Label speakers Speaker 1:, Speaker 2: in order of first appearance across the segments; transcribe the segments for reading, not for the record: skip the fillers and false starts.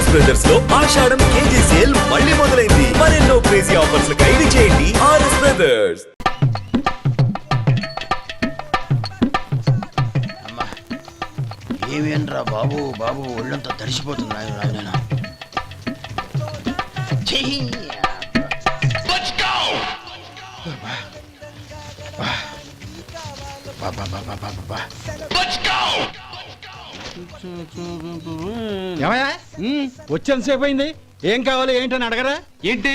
Speaker 1: RS brothers లో ఆషాఢం KG sale మళ్ళీ మొదలైంది. మరెన్నో క్రేజీ ఆఫర్స్ ఖైదీ చేయండి ఆర్ఎస్ బ్రదర్స్.
Speaker 2: అమ్మా ఏమేంట్రా బాబు బాబు ఒళ్ళంతా తడిసిపోతుంది. నాయన
Speaker 3: వచ్చేంతసేపు అయింది. ఏం కావాలి ఏంటని అడగరా?
Speaker 4: ఏంటి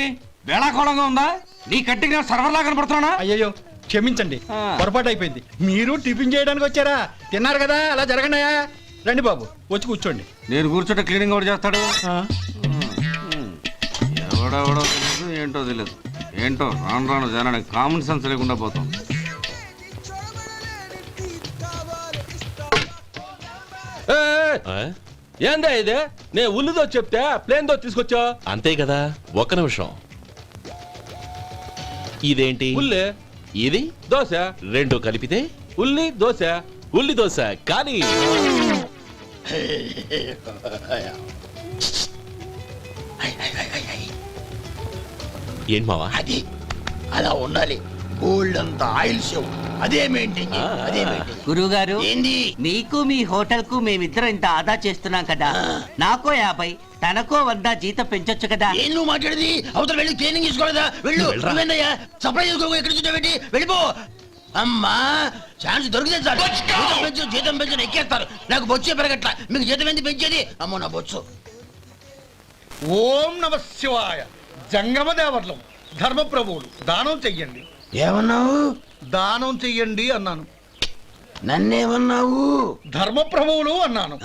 Speaker 4: వేళాకోళంగా ఉందా? నీ కట్టిగా సర్వర్లా కనపడుతున్నా?
Speaker 3: అయ్యయ్యో క్షమించండి, పొరపాటు అయిపోయింది. మీరు టిఫిన్ చేయడానికి వచ్చారా? తిన్నారు కదా, అలా జరగండియా. రండి బాబు, వచ్చి కూర్చోండి.
Speaker 4: నేను కూర్చుంటే క్లీనింగ్ కూడా చేస్తాడు. ఎవడెవడో తెలియదు, ఏంటో తెలియదు. ఏంటో రాను రాను జనానికి కామన్ సెన్స్ లేకుండా పోతాం.
Speaker 5: ఏందా ఇది? నే ఉల్లిదో చెప్తే ప్లేన్ దో తీసుకొచ్చా
Speaker 6: అంతే కదా. ఒక్క నిమిషం. ఇదేంటి?
Speaker 5: ఉల్లి.
Speaker 6: ఇది
Speaker 5: దోశ.
Speaker 6: రెండు కలిపితే
Speaker 5: ఉల్లి దోశ.
Speaker 6: ఉల్లి దోశ. కానీ ఏంటి మావా?
Speaker 2: అది అలా ఉండాలి. గోల్డ్ అంత ఆయిల్ షో అదే మెయింటైన్ అదే మెయింటైన్.
Speaker 7: గురువుగారు,
Speaker 2: ఏంది?
Speaker 7: మీకు మీ హోటల్ కు మేమిద్దరం ఇంత ఆదా చేస్తున్నాం కదా, నాకో 50 తనకో 100 జీతం పెంచొచ్చు కదా.
Speaker 2: ఏం నువ్వు మాట్లాడేది? అవతల వెళ్ళి ట్రైనింగ్ తీసుకోలేదా? వెళ్ళు. నువ్వేందయ్యా సప్లై చేసుకో, ఎక్కడ చూడబెట్టి వెళ్ళిపో. అమ్మా ఛాన్స్ దొరికితే చాలు. జీతం పెంచు ఎక్కేస్తారు. నాకు బొచ్చే పెరగట్ల. మీకు జీతం ఎందుకు పెంచేది? అమ్మో నా బొచ్చు.
Speaker 3: ఓం నమ శివాయ. జంగమ దేవర్లం, ధర్మప్రభువులు, దానం చెయ్యండి.
Speaker 2: ఏమన్నావు?
Speaker 3: దానం చెయ్యండి అన్నాను.
Speaker 2: నన్నేమన్నావు?
Speaker 3: ధర్మప్రభువులు అన్నాను.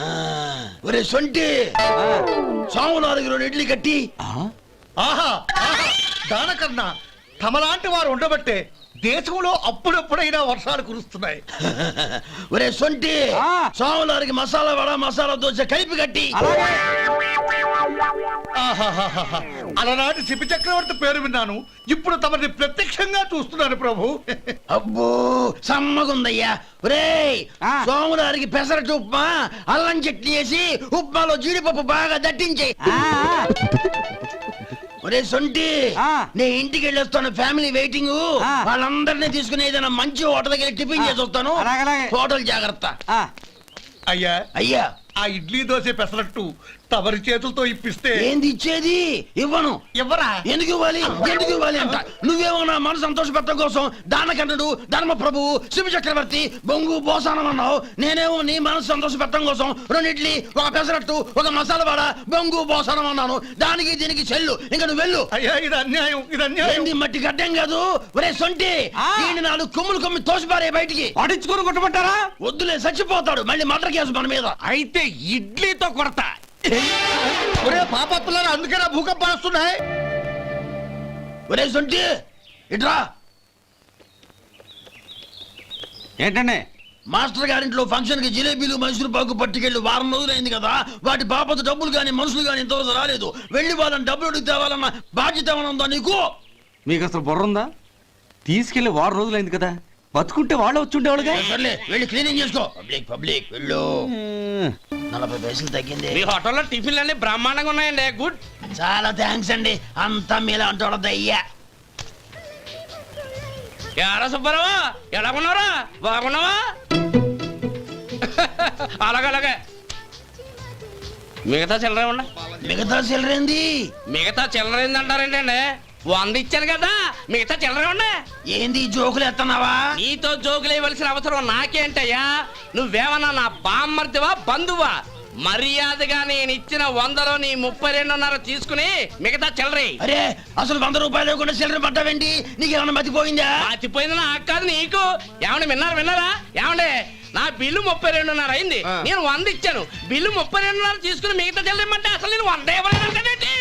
Speaker 2: ఒరే సొంటి, సాము 4 ఇడ్లీ కట్టి.
Speaker 3: ఆహా ఆహా, దానకన్నా తమలాంటి వారు ఉండబట్టే దేశంలో అప్పుడెప్పుడైనా వర్షాలు కురుస్తున్నాయి.
Speaker 2: ఒరే సొంటి, సాములారికి మసాలా వడ మసాలా దోశ కలిపి కట్టి.
Speaker 3: ఆహాహాహా, అలనాటి శిపి చక్రవర్తి పేరు విన్నాను, ఇప్పుడు తమని ప్రత్యక్షంగా చూస్తున్నాను ప్రభు.
Speaker 2: అబ్బో సమ్మగుందయ్యా. ఒరేయ్ సోములారికి పెసరట్టు ఉప్మా, అల్లం చట్నీ వేసి ఉప్మాలో జీడిపప్పు బాగా దట్టించే. ఒరే సొంటి, నే ఇంటికి వెళ్ళొస్తాను. Family waiting. వాళ్ళందరినీ తీసుకుని ఏదైనా మంచి హోటల్ దగ్గర టిఫిన్ చేసి వస్తాను. హోటల్ జాగ్రత్త.
Speaker 3: అయ్యా
Speaker 2: అయ్యా,
Speaker 3: ఆ ఇడ్లీ దోశ పెసరట్టు తమరి చేతులతో ఇప్పిస్తే.
Speaker 2: ఏంది ఇచ్చేది? ఇవ్వను.
Speaker 3: ఎవరా?
Speaker 2: ఎందుకు ఇవ్వాలి? ఎందుకు ఇవ్వాలి అంట. నువ్వేమన్నా మన సంతోష పెట్టడం కోసం దానకంటుడు, ధర్మ ప్రభువు, శివ చక్రవర్తి, బొంగు బోసానం అన్నావు. నేనేమో నీ మనసు సంతోష పెట్టడం కోసం 2 ఇడ్లీ, ఒక పెసరట్టు, ఒక మసాలా వాడ, బొంగు బోసానం అన్నాను. దానికి దీనికి చెల్లు. ఇంకా నువ్వు వెళ్ళు.
Speaker 3: అయ్యా ఇది అన్యాయం, ఇది అన్యాయం.
Speaker 2: ఏంది మట్టి గడ్డం కాదు. ఒరే సొంటి, దీన్ని 4 కొమ్ములు తోసిపారే బయటికి.
Speaker 4: పడించుకొని కొట్టమంటారా?
Speaker 2: వద్దులే, చచ్చిపోతాడు. మళ్ళీ మర్డర్ కేసు మన మీద.
Speaker 4: అయితే ఇడ్లీతో కొడతా.
Speaker 3: ఒరే పాపత్తులారా, అందుకేనా భూకంపాలు వస్తున్నాయి?
Speaker 2: ఒరే సొంటి ఇట్రా.
Speaker 4: ఏంటండి?
Speaker 2: మాస్టర్ గారింట్లో ఫంక్షన్ కి జిలేబీలు మైసూరు పాకు పట్టుకెళ్ళి 1 వారం రోజులైంది కదా. వాటి బాపత డబ్బులు గాని మనుషులు గాని ఇంతవరకు రాలేదు. వెళ్ళి వాళ్ళని డబ్బులు అడిగి తేవాలన్న బాధ్యత ఏమైనా ఉందా నీకు?
Speaker 4: మీకు అసలు బుర్ర ఉందా? తీసుకెళ్లి 1 వారం రోజులైంది కదా, బతుకుంటే వాళ్ళు వచ్చి ఉండేవాళ్ళుగా.
Speaker 2: సర్లే, వెళ్ళి క్లీనింగ్ చేసుకో. పబ్లిక్ వెళ్ళు. 40 పైసలు తగ్గింది.
Speaker 8: మీ హోటల్లో టిఫిన్లు అన్ని బ్రహ్మాండంగా ఉన్నాయండి. గుడ్.
Speaker 2: చాలా థ్యాంక్స్ అండి. అంతా మీలా అంటాడు అయ్యా.
Speaker 8: ఎరా సుబ్బారావు, ఎలా ఉన్నారా? బాగున్నావా? అలాగే మిగతా చిల్లర ఉన్నా.
Speaker 2: మిగతా చిల్లరేంది?
Speaker 8: మిగతా చిల్లర ఏందంటారేంటండి? 100 ఇచ్చాను కదా, మిగతా చిల్లర ఉన్నా.
Speaker 2: ఏంది జోకులు ఎత్తన్నావా?
Speaker 8: నీతో జోకులు ఇవ్వాల్సిన అవసరం నాకేంటయ్యా? నువ్వేమన్నా నా బామ్మర్దివా, బంధువా? మర్యాదగా నేను ఇచ్చిన 100లో నీ 32.5 తీసుకుని మిగతా చిల్లరే.
Speaker 2: అరే అసలు 100 రూపాయలు లేకుండా చిల్లర పడ్డావేంటి? నీకేమన్నా మతిపోయిందా?
Speaker 8: మర్చిపోయింది నాకు కాదు, నీకు. ఏమండి విన్నారా? ఏమండి, నా బిల్లు 32.5 అయింది. నేను 100 ఇచ్చాను. బిల్లు 32.5 తీసుకుని మిగతా చిల్లరమంటే అసలు నేను 100 ఇవ్వలేదంటే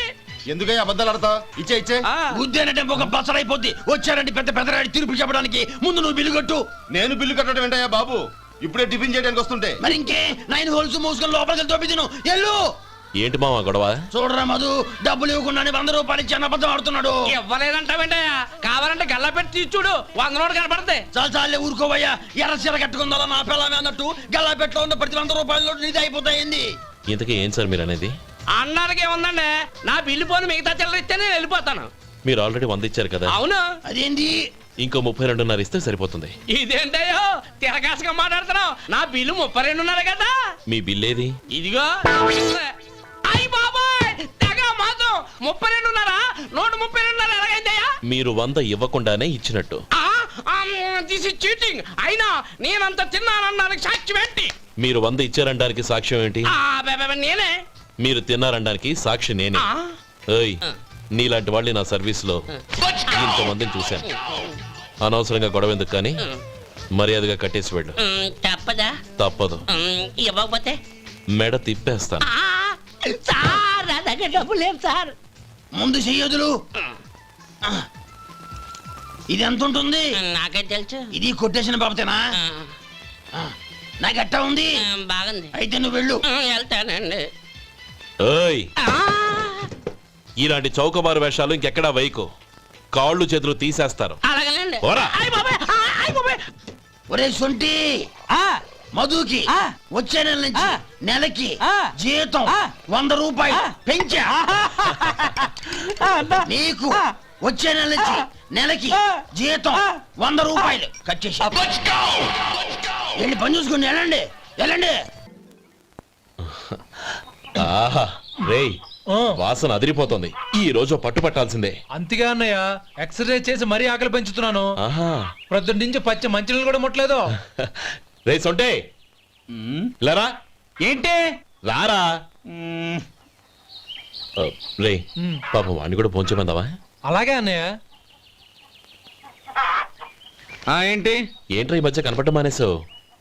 Speaker 9: ఎందుకయ్యా అబద్ధాలు ఆడతావు? ఇచ్చే
Speaker 2: బుద్ధేనంటే ఒక బసరైపోద్ది. వచ్చారంటే పెద్దరాడి తీర్పు చెప్పడానికి ముందు నువ్వు బిల్లు కట్టు.
Speaker 9: నేను బిల్లు కట్టడం ఏంటయ్యా బాబు? ఇప్పుడే టిఫిన్ చేయడానికి వస్తుంటే.
Speaker 2: మరి ఇంకే 9 హోల్స్ మూసుకొని లోపలికి తోపి తిను. ఎల్లు.
Speaker 6: ఏంటి మావా గొడవ?
Speaker 2: చూడరా మధు, డబ్బులు ఇవ్వకుండానే 100 రూపాయలు ఇచ్చి అబద్ధం ఆడుతున్నాడు.
Speaker 8: ఇవ్వలేదంటావేంటయ్యా? కావాలంటే గల్లా పెట్టి తీసి చూడు, 100 నోటు కనపడతాయి.
Speaker 2: చాలే ఊరుకోవయ్యా. ఎర్ర చీర కట్టుకుందా నా పిల్లమే అన్నట్టు గల్లా పెట్టలో ఉన్న ప్రతి 100 రూపాయలు నీది అయిపోతాయింది.
Speaker 6: ఇంతకీ ఏం సార్ మీరు అనేది?
Speaker 8: అన్నానికి ఏముందండి నా బిల్లు పోను మిగతా చిల్లర ఇస్తే నేను వెళ్ళిపోతాను.
Speaker 6: మీరు ఆల్రెడీ 100 ఇచ్చారు కదా,
Speaker 8: అవును.
Speaker 2: అదేంటి
Speaker 6: ఇంకో 32.5 ఇస్తే సరిపోతుంది.
Speaker 8: ఇదేంటయ్యో తిరగాసుగా మాట్లాడుతున్నావు? నా బిల్లు 32.5 కదా.
Speaker 6: మీ బిల్ ఏది?
Speaker 8: ఇదిగో. అయ్య బాబాయ్ తెగ మాతో 32.5 132.5 ఎలాగైందయ్యా?
Speaker 6: మీరు 100 ఇవ్వకుండానే ఇచ్చినట్టు.
Speaker 8: This is cheating. అయినా నేనంత తిన్నానన్నానికి సాక్ష్యం ఏంటి?
Speaker 6: మీరు 100 ఇచ్చారనడానికి సాక్ష్యం ఏంటి?
Speaker 8: నేనే.
Speaker 6: మీరు తిన్నారనడానికి సాక్షి నేనే.
Speaker 8: ఆ,
Speaker 6: ఏయ్, నీలాంటి వాళ్ళని నా సర్వీస్ లో ఇంతమందిని చూశాను. అనవసరంగా గొడవ ఎందుకు కానీ మర్యాదగా కట్టేసి వెళ్ళు.
Speaker 8: తప్పదా?
Speaker 6: తప్పదు.
Speaker 8: ఇవ్వకపోతే
Speaker 6: మెడ తిప్పేస్తాను.
Speaker 8: సార్ నా దగ్గర డబ్బు లేదు సార్.
Speaker 2: ముందు చెయ్యదులు. ఇది ఎంత ఉంటుంది?
Speaker 8: నాకే తెలుసు.
Speaker 2: ఇది కొట్టేసిన బాబతేనా? నాకు ఎట్టా ఉంది?
Speaker 8: బాగుంది.
Speaker 2: అయితే నువ్వు వెళ్ళు.
Speaker 8: వెళ్తానండి.
Speaker 6: ఏయ్, ఇలాంటి చౌకబారు వేషాలు ఇంకెక్కడా వైకు. కాళ్ళు చేతులు తీసేస్తారు.
Speaker 8: అలాగేనండి.
Speaker 6: పోరా.
Speaker 2: ఒరే సొంటి, మధుకి వచ్చే నెల నుంచి నెలకి జీతం 100 రూపాయలు పెంచా. నీకు వచ్చే నెల నుంచి నెలకి జీతం 100 రూపాయలు కట్ చేసి వెళ్ళి పని చూసుకుని వెళ్ళండి వెళ్ళండి.
Speaker 6: ఆహా రేయ్, వాసన అదిరిపోతుంది. ఈ రోజు పట్టుపట్టాల్సిందే.
Speaker 5: అంతగా అన్నయ్య ఎక్సర్సైజ్ చేసి మరీ ఆకలి పెంచుతున్నాను.
Speaker 6: ఆహా,
Speaker 5: ప్రొద్దున నుంచి పచ్చి మంచినీళ్ళు కూడా ముట్టలేదు.
Speaker 6: రే సొంటే, లరా
Speaker 4: ఏంటి?
Speaker 6: రారా. రే పాపం వాడిని కూడా పోంచమందావా?
Speaker 5: అలాగే అన్నయ్య.
Speaker 4: ఏంటి?
Speaker 6: ఏంట్రా ఈ మధ్య కనపడడం మానేసావు?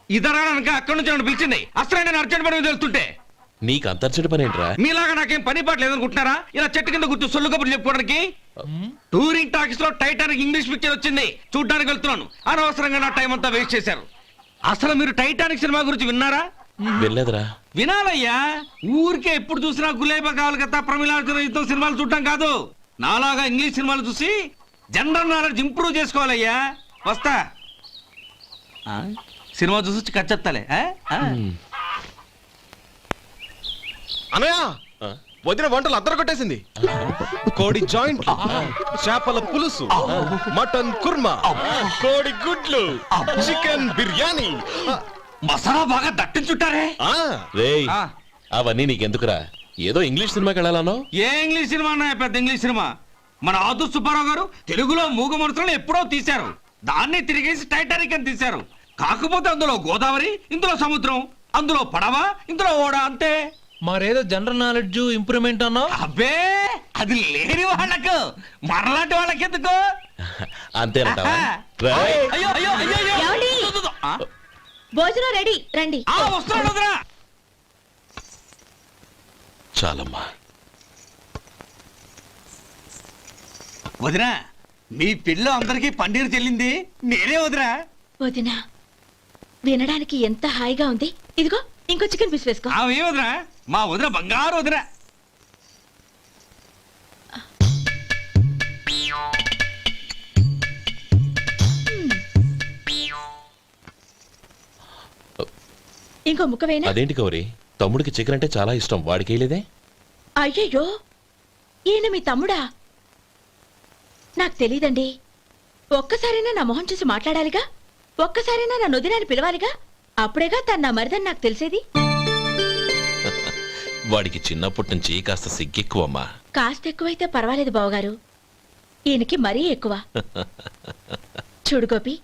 Speaker 4: ఇదరా అనక అక్కడి నుంచి నన్ను పిలిచింది. అసలు నేను అర్జెంట్ పని తెలుస్తుంటే
Speaker 6: నీకు అంతర్చడి పని ఏంట్రా?
Speaker 4: మీలాగా నాకేం పని పాట లేదనుకుంటున్నారా? ఇలా చెట్టు కింద కూర్చో సొల్లు కబుర్లు చెప్పుకోవడానికి. టూరింగ్ టాకీస్ లో టైటానిక్ ఇంగ్లీష్ పిక్చర్ వచ్చింది, చూడ్డానికి వెళ్తున్నాను. అనవసరంగా నా టైం అంతా వేస్ట్ చేశారు. అసలు మీరు టైటానిక్ సినిమా గురించి విన్నారా?
Speaker 6: వెళ్ళలేదురా.
Speaker 4: వినాలయ్యా. ఊరికే ఎప్పుడు చూసినా గులేబా కావాలి కదా ప్రమిళార్జున సినిమాలు చూడటం కాదు. నాలాగా ఇంగ్లీష్ సినిమాలు చూసి జనరల్ నాలెడ్జ్ ఇంప్రూవ్ చేసుకోవాలయ్యా. వస్తా. సినిమా చూసి కచ్చెత్తాలే.
Speaker 9: అనయ్య,
Speaker 6: ఆ?
Speaker 9: వదిన వంటలు అద్దరు కొట్టేసింది. కోడి జాయింట్, చేపల పులుసు, మటన్ కుర్మా, కోడి గుడ్లు, చికెన్ బిర్యానీ.
Speaker 4: మసాలా బాగా దట్టించుంటారే.
Speaker 9: ఆ,
Speaker 6: రేయ్,
Speaker 4: ఆ.
Speaker 6: అవన్నీ నీకెందుకురా? ఏదో ఇంగ్లీష్ సినిమాకి వెళ్ళాలనో.
Speaker 4: ఏ ఇంగ్లీష్ సినిమా అన్నాయా? పెద్ద ఇంగ్లీష్ సినిమా. మన ఆదు సుబ్బారావు గారు తెలుగులో మూగమరుతులను ఎప్పుడో తీశారు. దాన్ని తిరిగేసి టైటానిక్ అని తీశారు. కాకపోతే అందులో గోదావరి, ఇందులో సముద్రం, అందులో పడవ, ఇందులో ఓడ, అంతే.
Speaker 5: మరేదో జనరల్ నాలెడ్జ్ ఇంప్రూవ్మెంట్ అన్నావు.
Speaker 4: అబ్బే, అది లేని వాళ్ళకు మరలాంటి వాళ్ళకి ఎందుకు?
Speaker 6: అంతేనంటావా? రేయ్,
Speaker 4: అయ్యో అయ్యో అయ్యో అయ్యో.
Speaker 10: ఏమండి?
Speaker 4: ఆ?
Speaker 10: భోజనం రెడీ రండి.
Speaker 4: వస్తున్నాడు వదరా.
Speaker 6: చాలమ్మా.
Speaker 4: వదినా, మీ పిల్ల అందరికి పన్నీరు చెల్లింది నేనే వదినా.
Speaker 10: వదినా వినడానికి ఎంత హాయిగా ఉంది. ఇదిగో ఇంకో చికెన్ పీస్ వేసుకో.
Speaker 4: ఆమె వదినా, మా వదిన బంగారు వదినా.
Speaker 10: ఇంకో ముక్క వేయనా?
Speaker 6: అదేంటి గౌరీ, తమ్ముడికి చికెన్ అంటే చాలా ఇష్టం, వాడికి వేయలేదే?
Speaker 10: అయ్యయ్యో, ఈయన మీ తమ్ముడా? నాకు తెలీదండి. ఒక్కసారైనా నా మొహం చూసి మాట్లాడాలిగా, ఒక్కసారైనా నా నొదినాన్ని పిలవాలిగా. అప్పుడేగా తన నా మరిదని నాకు తెలిసేది.
Speaker 6: వాడికి చిన్నప్పటి నుంచి కాస్త సిగ్గెక్కువమ్మా.
Speaker 10: కాస్త ఎక్కువైతే పర్వాలేదు బావగారు, ఈయనకి మరీ ఎక్కువ. చూడు గోపి,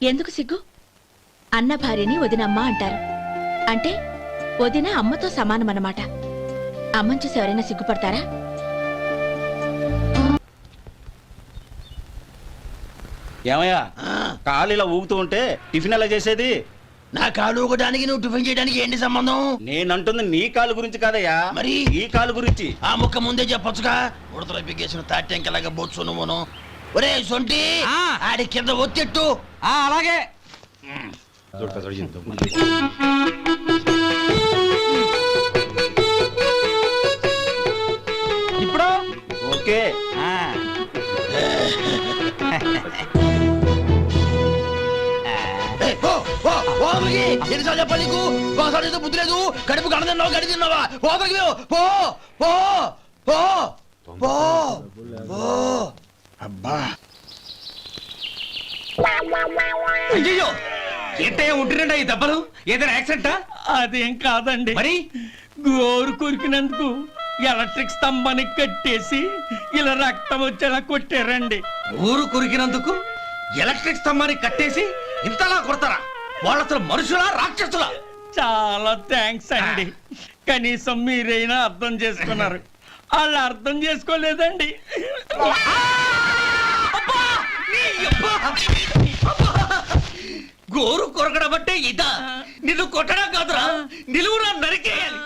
Speaker 10: ఎందుకు సిగ్గు? అన్న భార్యని వదినమ్మ అంటారు. అంటే వదిన అమ్మతో సమానమన్నమాట. అమ్మని చూసి ఎవరైనా సిగ్గుపడతారా?
Speaker 11: ఏమయ్యా, కాలు ఇలా ఊగుతూ ఉంటే టిఫిన్ ఎలా చేసేది?
Speaker 2: నా కాలు ఊగడానికి నువ్వు టిఫిన్ చేయడానికి ఏంటి సంబంధం?
Speaker 11: నేనంటుంది నీ కాలు గురించి కాదయ్యా,
Speaker 2: మరి
Speaker 11: ఈ కాలు గురించి.
Speaker 2: ఆ ముక్క ముందే చెప్పొచ్చుగా. ఉడతలో బిగ్గేసిన తాటెంకలాగా బొచ్చు నువ్వును. ఒరే సొంటి, ఆడి కింద ఒత్తిట్టు.
Speaker 4: అలాగే. ఇప్పుడు
Speaker 11: ఓకే.
Speaker 2: ఏయ్, పో, పో, పో. అవతలకి ఎన్నిసార్లు చెప్పాలి నీకు ఒకసారి అయితే బుద్ధి లేదు కడుపు గడ తిన్నావా గడి తిన్నావా పోతలకి పో పో పో పో పో అబ్బా
Speaker 4: అయ్యో ఏంటయ్యా ఉంటున్నాడా ఈ దెబ్బలు ఏదైనా యాక్సిడెంటా?
Speaker 8: అదేం కాదండి
Speaker 4: మరి
Speaker 8: గోరు కొరికినందుకు ఎలక్ట్రిక్ స్తంభానికి కట్టేసి ఇలా రక్తం వచ్చేలా కొట్టారండి.
Speaker 4: ఊరు కురికినందుకు ఎలక్ట్రిక్ స్తంభాన్ని కట్టేసి ఇంతలా కొడతారా? వాళ్ళు అసలు మనుషులా రాక్షసులా?
Speaker 8: చాలా థ్యాంక్స్ అండి. కనీసం మీరైనా అర్థం చేసుకున్నారు. వాళ్ళు అర్థం చేసుకోలేదండి.
Speaker 4: గోరు కొరకడం అంటే ఇదా? నిన్ను కొట్టడం కాదురా, నిలువురా నరికేయాలి.